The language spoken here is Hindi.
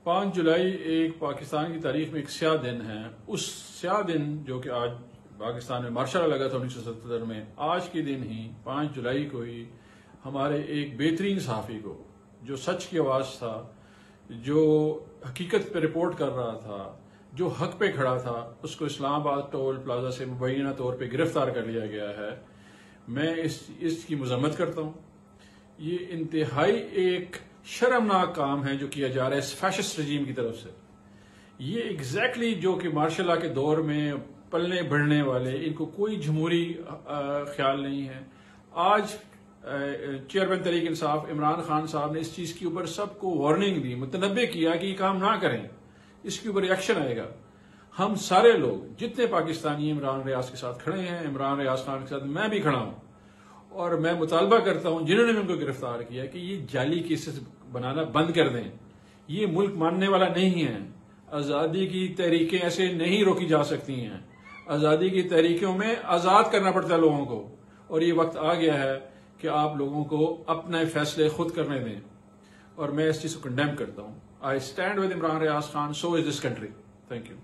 5 जुलाई एक पाकिस्तान की तारीख में एक स्याह दिन है। उस स्याह दिन जो कि आज पाकिस्तान में मार्शल लगा था 1977 में, आज के दिन ही 5 जुलाई को ही हमारे एक बेहतरीन सहाफ़ी को, जो सच की आवाज़ था, जो हकीकत पे रिपोर्ट कर रहा था, जो हक पे खड़ा था, उसको इस्लामाबाद टोल प्लाजा से मुबैना तौर पे गिरफ्तार कर लिया गया है। मैं इसकी मजम्मत करता हूँ। ये इंतहाई एक शर्मनाक काम है जो किया जा रहा है इस फैशिस्ट रजीम की तरफ से। ये एग्जैक्टली जो कि मार्शल लॉ के दौर में पलने बढ़ने वाले, इनको कोई जमहूरी ख्याल नहीं है। आज चेयरमैन तहरीक इंसाफ इमरान खान साहब ने इस चीज के ऊपर सबको वार्निंग दी, मुतनब्बे किया कि ये काम ना करें, इसके ऊपर रिएक्शन आएगा। हम सारे लोग जितने पाकिस्तानी इमरान रियाज के साथ खड़े हैं, इमरान रियाज खान के साथ मैं भी खड़ा हूं, और मैं मुतालबा करता हूं जिन्होंने उनको गिरफ्तार किया कि ये जाली केसेस बनाना बंद कर दें। ये मुल्क मानने वाला नहीं है। आजादी की तहरीकें ऐसे नहीं रोकी जा सकती हैं। आजादी की तहरीकों में आजाद करना पड़ता है लोगों को, और ये वक्त आ गया है कि आप लोगों को अपने फैसले खुद करने दें। और मैं इस चीज को कंडेम करता हूं। I stand with Imran Riaz Khan, so is this country. Thank you.